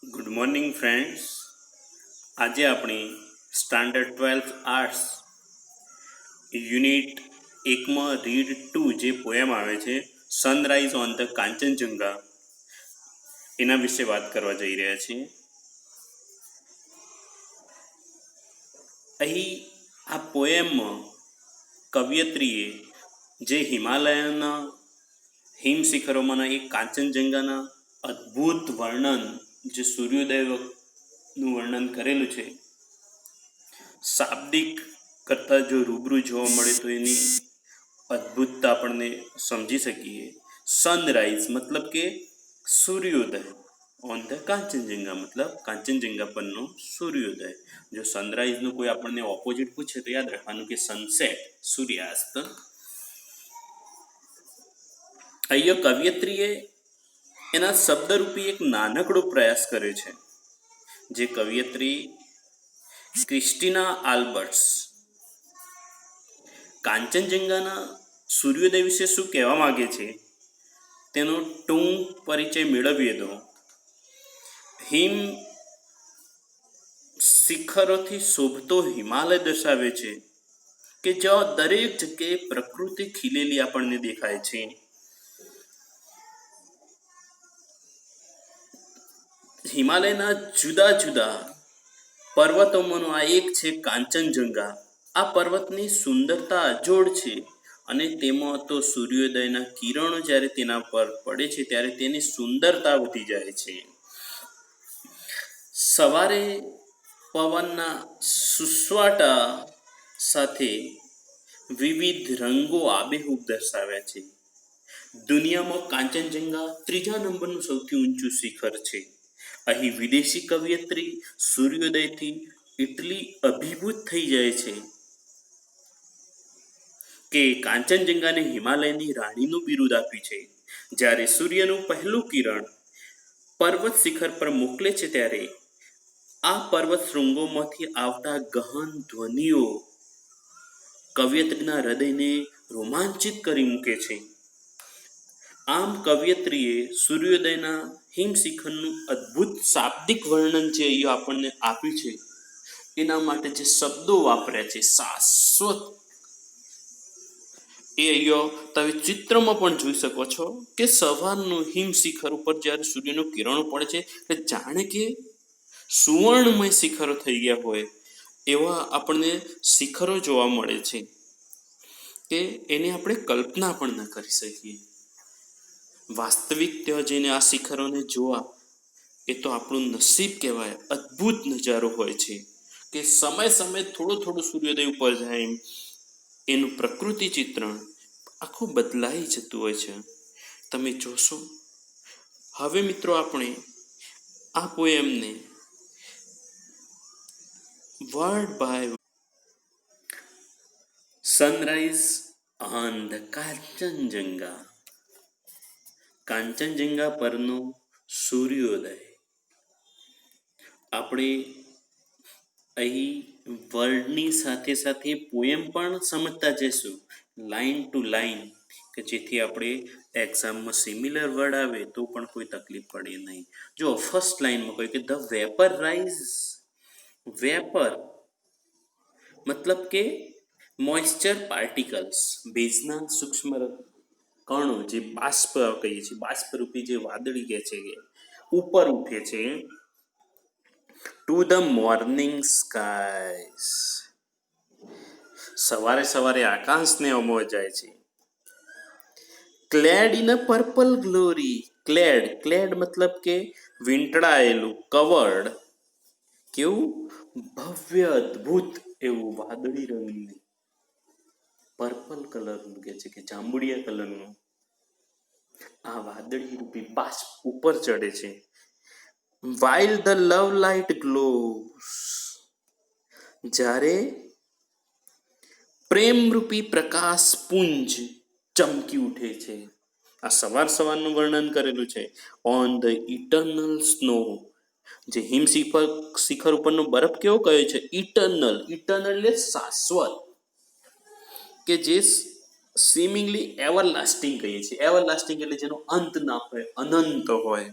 Good morning friends. આજે આપણે standard 12 arts unit 1માં read 2 જે પોએમ આવે છે સનરાઈઝ ઓન ધ કાંચનજંગા એના વિશે વાત કરવા જઈ રહ્યા છીએ. અહીં આ પોએમમાં કવયત્રીએ જે હિમાલયના હિમશિખરોમાંના એક કાંચનજંગાના અદ્ભુત વર્ણન, જે સૂર્યોદયનું વર્ણન કરેલું છે, શાબ્દિક કરતાં જો રૂબરૂ જોવા મળે તો એની અદ્ભુતતા આપણને સમજી શકીએ. સનરાઈઝ મતલબ કે સૂર્યોદય, ઓન ધ કાંચનજંગા મતલબ કાંચનજંગા પરનો સૂર્યોદય. જો સનરાઈઝનું કોઈ આપણને ઓપોઝિટ પૂછે તો યાદ રાખવાનું કે સનસેટ, સૂર્યાસ્ત. અહીંયા કવયત્રીએ એના શબ્દરૂપી એક નાનકડો પ્રયાસ કર્યો છે, જે કવયત્રી ક્રિસ્ટીના આલ્બર્ટ્સ કાંચનજંગાના સૂર્યોદય વિશે શું કહેવા માગે છે તેનો ટૂંક પરિચય મેળવીએ તો હિમ શિખરોથી શોભતો હિમાલય દર્શાવે છે કે જ્યાં દરેક જગ્યાએ પ્રકૃતિ ખીલેલી આપણને દેખાય છે. હિમાલયના જુદા જુદા પર્વતોમાંનો આ એક છે કાંચનજંગા. આ પર્વતની સુંદરતા અજોડ છે અને તેમાં તો સૂર્યોદયના કિરણો જ્યારે તેના પર પડે છે ત્યારે તેની સુંદરતા વધી જાય છે. સવારે પવનના સુસવાટા સાથે વિવિધ રંગો આબેહૂબ દર્શાવ્યા છે. દુનિયામાં કાંચનજંગા 3જા નંબરનું સૌથી ઊંચું શિખર છે. અહીં વિદેશી કવયત્રી સૂર્યોદયથી એટલી અભિભૂત થઈ જાય છે કે કાંચનજંગાને હિમાલયની રાણીનું બિરુદ આપ્યું છે. જ્યારે સૂર્યનું પહેલું કિરણ પર્વત શિખર પર મોકલે છે ત્યારે આ પર્વત શૃંગોમાંથી આવતા ગહન ધ્વનિઓ કવયત્રીના હૃદયને રોમાંચિત કરી મૂકે છે. આમ કવયત્રીએ સૂર્યોદયના હિમશિખરનું અદ્ભુત શાબ્દિક વર્ણન જે અહીંયા આપણને આપ્યું છે, એના માટે જે શબ્દો વાપર્યા છે શાશ્વત, એ અહીંયા તમે ચિત્રમાં પણ જોઈ શકો છો કે સવારનું હિમશિખર ઉપર જ્યારે સૂર્યનું કિરણો પડે છે એટલે જાણે કે સુવર્ણમય શિખરો થઈ ગયા હોય એવા આપણને શિખરો જોવા મળે છે કે એની આપણે કલ્પના પણ ન કરી શકીએ. વાસ્તવિક ત્યાં જઈને આ શિખરોને જોવા એ તો આપણું નસીબ કહેવાય. અદ્ભુત નજારો હોય છે કે સમય સમય થોડું સૂર્યોદય ઉપર જાય એનું પ્રકૃતિ ચિત્રણ આખું બદલાઈ જતું હોય છે, તમે જોશો. હવે મિત્રો આપણે આ પોએમને word by sunrise on the Kanchenjunga, Kanchenjunga પરનો સૂર્યોદય. આપણે અહીં વર્ડની સાથે સાથે પોએમ પણ સમજતા જઈશું લાઈન ટુ લાઈન, કે જેથી આપણે એક્ઝામમાં સિમિલર વર્ડ આવે તો પણ કોઈ તકલીફ પડે નહીં. જો ફર્સ્ટ લાઈનમાં કહ્યું કે ધ વેપર રાઇઝ, વેપર મતલબ કે મોઇસ્ચર પાર્ટિકલ્સ, ભેજના સૂક્ષ્મ કણો, જે બાષ્પ કહીએ છીએ, બાષ્પરૂપી જે વાદળી કહે છે કે ઉપર ઉઠે છે ટુ ધ મોર્નિંગ સ્કાઈસ, સવારે સવારે આકાશને અમો જાય છે. Clad in a purple glory, clad, clad મતલબ કે વીંટળાયેલું, કવર્ડ, કેવું ભવ્ય અદ્ભુત એવું વાદળી રંગનું, પર્પલ કલરનું કે છે કે જાંબુડિયા કલરનું આ વાદળી રૂપી બાષ્પ ઉપર ચડે છે. while the love light glows, જ્યારે પ્રેમરૂપી પ્રકાશ પુંજ ચમકી ઉઠે છે. આ સવાર સવારનું વર્ણન કરેલું છે. ઓન ધ ઇટર્નલ સ્નો, જે શિખર ઉપરનો બરફ કેવો કહે છે ઇટર્નલ, ઇટર્નલ એટલે શાશ્વત, કે જે સિમિંગલી એવરલાસ્ટિંગ કહીએ છીએ. એવરલાસ્ટિંગ એટલે જેનો અંત ના હોય, અનંત હોય.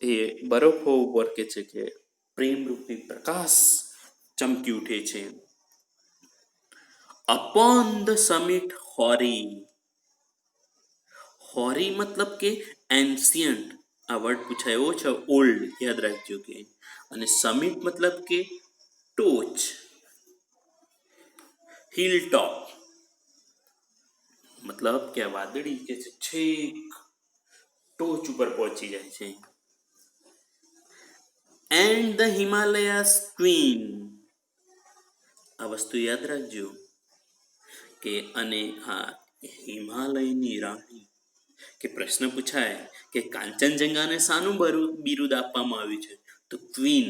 એ બરફો ઉપર કે છે કે પ્રેમરૂપી પ્રકાશ ચમકી ઉઠે છે. Upon the summit hoary. Hoary મતલબ કે એન્શિયન્ટ, આ વર્ડ પૂછાયો છે, ઓલ્ડ, યાદ રાખજો કે. અને સમિટ મતલબ કે ટોચ, હિલ ટોપ, મતલબ કે આ વાદળી કે છે છેક ટોચ ઉપર પહોંચી જાય છે. એન્ડ ધ હિમાલયાસ ક્વીન, આ વસ્તુ યાદ રાખજો કે, અને હા, હિમાલયની રાણી, કે પ્રશ્ન પૂછાય કે કાંચનજંગાને શાનું બિરુદ આપવામાં આવ્યું છે, તો ક્વીન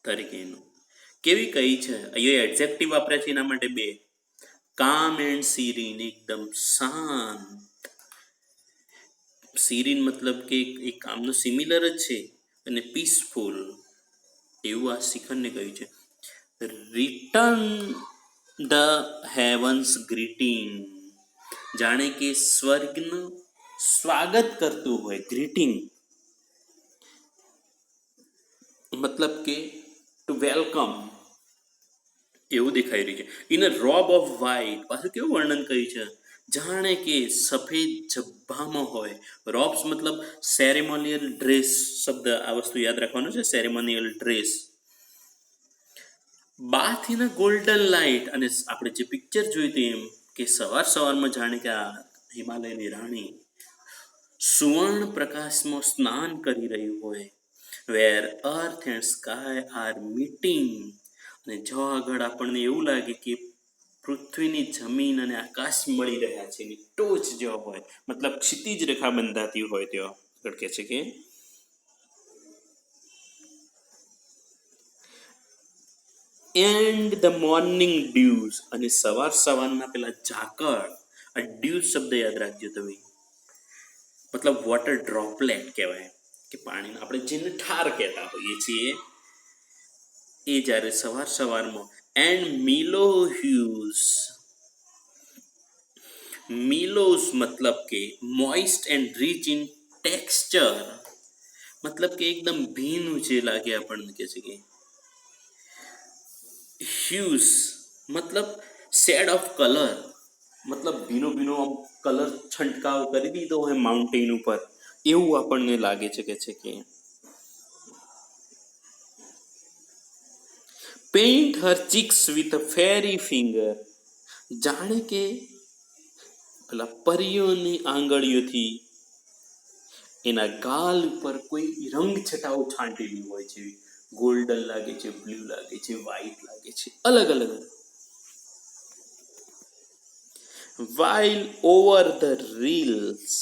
તરીકેનું. કેવી કઈ છે, અહીંયા એડજેક્ટિવ વાપર્યા છે એના માટે બે, કામ એન્ડ સીરીન, એકદમ શાંત. સીરીન મતલબ કે એક કામનો સિમિલર જ છે, અને પીસફુલ, એવું આ શિખરને કહ્યું છે. રિટર્ન ધ હેવન્સ ગ્રીટિંગ, જાણે કે સ્વર્ગનું સ્વાગત કરતું હોય, ગ્રીટિંગ મતલબ કે ટુ વેલકમ, એવું દેખાઈ રહ્યું છે. ઇન અ રોબ ઓફ વ્હાઇટ, પાછું કેવું વર્ણન કર્યું છે, જાણે કે સફેદ જબ્બામાં હોય. રોબ્સ મતલબ સેરેમોનિયલ ડ્રેસ શબ્દ, આ વસ્તુ યાદ રાખવાનું છે, ceremonial dress. Bath in a golden light, અને આપણે જે પિક્ચર જોયું હતું એમ કે સવાર સવારમાં જાણે કે આ હિમાલયની રાણી સુવર્ણ પ્રકાશમાં સ્નાન કરી રહ્યું હોય. Where earth and sky are meeting, અને જો આગળ આપણને એવું લાગે કે પૃથ્વીની જમીન અને આકાશ મળી રહ્યા છે, એની ટોચ જો હોય, મતલબ ક્ષિતિજ રેખા બંધાતી હોય, ત્યાં આગળ કહે છે કે એન્ડ ધ મોર્નિંગ ડ્યુઝ, અને સવાર સવારના પેલા ઝાકળ. આ ડ્યુઝ શબ્દ યાદ રાખજો તમે, મતલબ વોટર ડ્રોપલેટ કહેવાય, કે પાણીના આપણે જેને ઠાર કહેતા હોઈએ છીએ, એ જ્યારે સવાર સવારમાં. એન્ડ મિલોહ્યુઝ, મિલોઝ મતલબ કે moist and rich in texture, મતલબ કે એકદમ ભીનું જે લાગે આપણને, કે છે કે હ્યુઝ મતલબ શેડ ઓફ કલર, મતલબ ભીનો ભીનો કલર છંટકાવ કરી દીધો હોય માઉન્ટેન ઉપર, એવું આપણને લાગે છે કે paint her cheeks with a fairy finger, જાણે કે પેલા પરીઓની આંગળીઓથી એના ગાલ ઉપર કોઈ રંગ છટાઓ છાંટેલી હોય છે. ગોલ્ડન લાગે છે, બ્લુ લાગે છે, વ્હાઈટ લાગે છે, અલગ અલગ. વાઇલ ઓવર ધ રીલ્સ,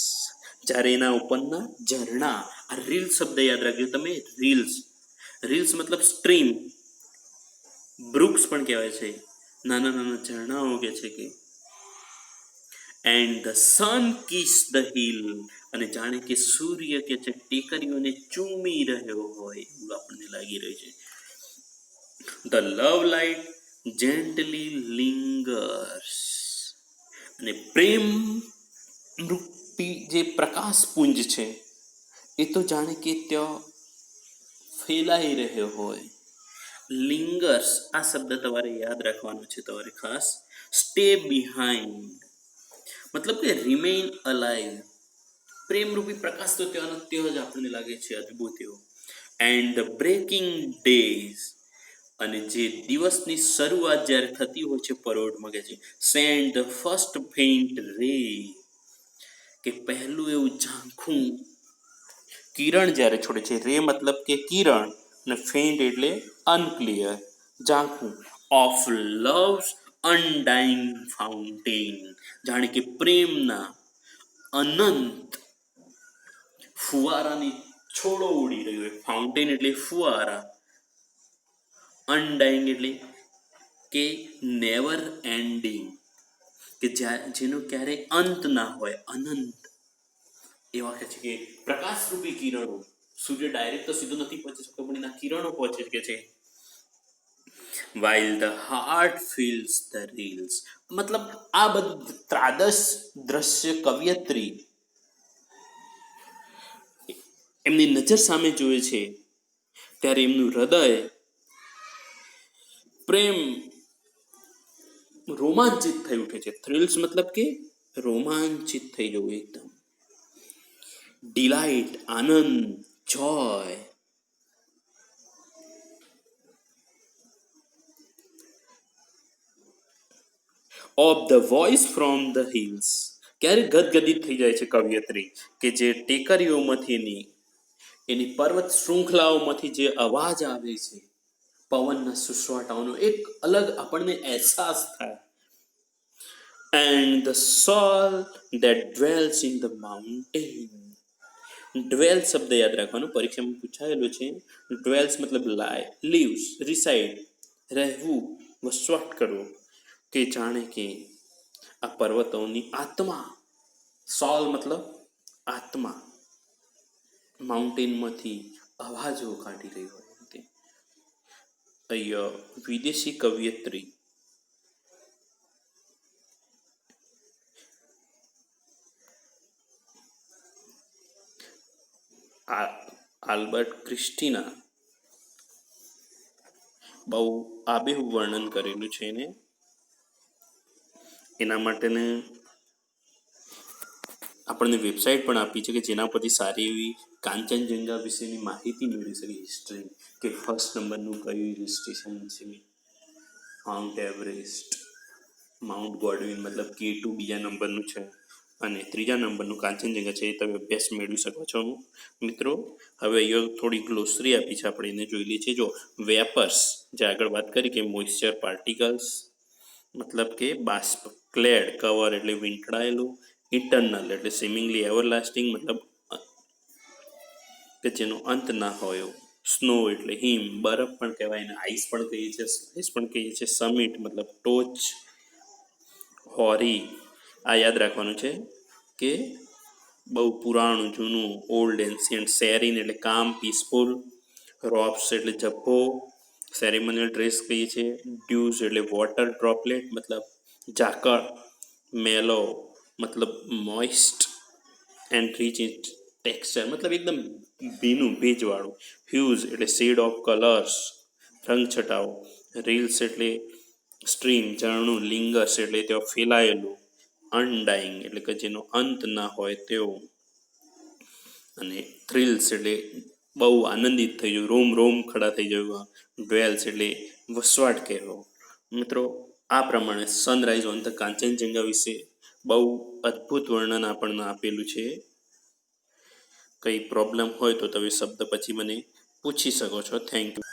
જ્યારે એના ઉપરના ઝરણા. આ રીલ શબ્દ યાદ રાખજો તમે, રીલ્સ. રીલ્સ મતલબ સ્ટ્રીમ, બ્રુક્સ પણ કહેવાય છે, નાના નાના ઝરણાઓ કે છે કે. And the sun kiss the hill, અને જાણે કે સૂર્ય કે છે ટેકરીઓને ચૂમી રહ્યો હોય એવું આપણને લાગી રહ્યું છે. The love light gently lingers, અને પ્રેમ રૂપી જે પ્રકાશ પુંજ છે એ તો જાણે કે ત્યાં ફેલાઈ રહ્યો હોય. લિંગર્સ, આ શબ્દ તમારે યાદ રાખવાનો છે તમારે ખાસ. સ્ટે બિહાઇન્ડ મતલબ કે રિમેઇન અલાઇવ, પ્રેમરૂપી પ્રકાશ તો ત્યાંનો ત્યાં જ આપણને લાગે છે અદ્ભુત એવો. એન્ડ ધ બ્રેકિંગ ડેઝ, અને જે દિવસની શરૂઆત જ્યારે થતી હોય છે પરોઢમાં, કે છે સેન્ડ ધ ફર્સ્ટ ફેઇન્ટ રે, કે પહેલું એવું ઝાંખું કિરણ જ્યારે છોડે છે. રે મતલબ કે કિરણ, અને ફેઇન્ટ એટલે અનક્લિયર, ઝાંખું. ઓફ લવ્સ અનડાઇંગ ફાઉન્ટેન, જાણે કે પ્રેમના અનંત ફુવારાની છોડો ઉડી રહ્યો હોય. ફાઉન્ટેન એટલે ફુવારા, અનડાઇંગ એટલે કે નેવર એન્ડિંગ, કે જેનો ક્યારેય અંત ના હોય, અનંત. એવા કહે છે કે પ્રકાશરૂપી કિરણો, સૂર્ય ડાયરેક્ટ તો સીધો નથી પહોંચી શકતો, પણ એના કિરણો પહોંચે કે છે. while the heart feels the reels, મતલબ આ બધું ત્રાદશ દ્રશ્ય કવિયત્રી એમની નજર સામે જોવે છે ત્યારે એમનું હૃદય પ્રેમ રોમાંચિત થઈ ઉઠે છે. થ્રિલ્સ મતલબ કે રોમાંચિત થઈ જવું, એકદમ delight, Anand, Joy. Of the voice from the hills, ક્યારે ગદગદિત થઈ જાય છે કવિયત્રી કે જે ટેકરીઓમાંથી એની પર્વત શૃંખલાઓમાંથી જે અવાજ આવે છે, પવનના સુસવાટાઓનો એક અલગ આપણને અહેસાસ થાય. And the solve that dwells in the mountain. ડ્વેલ શબ્દ યાદ રાખવાનો, પરીક્ષામાં પૂછાયેલું છે. ડ્વેલ્સ મતલબ લાય, લીવ્સ, રિસાઇડ, રહેવું, વસવાટ કરવો, કે જાણે કે આ પર્વતોની આત્મા, સોલ મતલબ આત્મા, માઉન્ટેનમાંથી અવાજો કાઢી રહી હોય તે. અહીંયા વિદેશી કવિયત્રી આલ્બર્ટ ક્રિસ્ટીના બહુ આબેહૂબ વર્ણન કરેલું છે એને. એના માટેને આપણને વેબસાઇટ પણ આપી છે કે જેના પરથી સારી એવી કાંચનજંગા વિશેની માહિતી મેળવી શકે. હિસ્ટ્રી કે ફર્સ્ટ નંબરનું કયું હિલ સ્ટેશન છે, માઉન્ટ એવરેસ્ટ, માઉન્ટ ગોડવિન મતલબ K2 બીજા નંબરનું છે, અને ત્રીજા નંબરનું કાંચનજંગા છે. એ તમે અભ્યાસ મેળવી શકો છો મિત્રો. હવે અહીંયા થોડી ગ્લોસરી આપી છે, આપણે એને જોઈ લઈએ છીએ. જો વેપર્સ, જે આગળ વાત કરી કે મોઇસ્ચર પાર્ટિકલ્સ મતલબ કે બાષ્પ, ક્લેડ કવર એટલે વીંટળાયેલું, ઇટરનલ એટલે સિમિંગલી એવરલાસ્ટિંગ મતલબ કે જેનો અંત ના હોય, સ્નો એટલે હિમ, બરફ પણ કહેવાય ને, આઈસ પણ કહીએ છીએ, આઈસ પણ કહીએ છીએ, સમિટ મતલબ ટોચ, હોરી આ યાદ રાખવાનું છે કે બહુ પુરાણું જૂનું, ઓલ્ડ એન્શિયન્ટ, સેરિન એટલે કામ, પીસફુલ, રોપ્સ એટલે જભ્ભો, સેરેમોનિયલ ડ્રેસ કહીએ છીએ, ડ્યુઝ એટલે વોટર ડ્રોપલેટ મતલબ ઝાકળ, મેલો મતલબ moist and rich in texture મતલબ એકદમ ભીનું, ભેજવાળું, હ્યુઝ એટલે શેડ ઓફ કલર્સ, રંગ છટાઓ, રીલ્સ એટલે સ્ટ્રીમ, ઝરણું, લિંગર્સ એટલે ત્યાં ફેલાયેલું, અનડાઈંગ એટલે કે જેનો અંત ના હોય તેવું, અને થ્રિલ્સ એટલે બહુ આનંદિત થઈ જવું, રોમ રોમ ખડા થઈ જવું, ડ્વેલ્સ એટલે વસવાટ કહેવો. મિત્રો આ પ્રમાણે સનરાઈઝ ઓન ધ કાંચનજંગા વિશે બહુ અદ્ભુત વર્ણન આપણને આપેલું છે. કંઈ પ્રોબ્લેમ હોય તો તમે શબ્દ પછી મને પૂછી શકો છો. Thank you.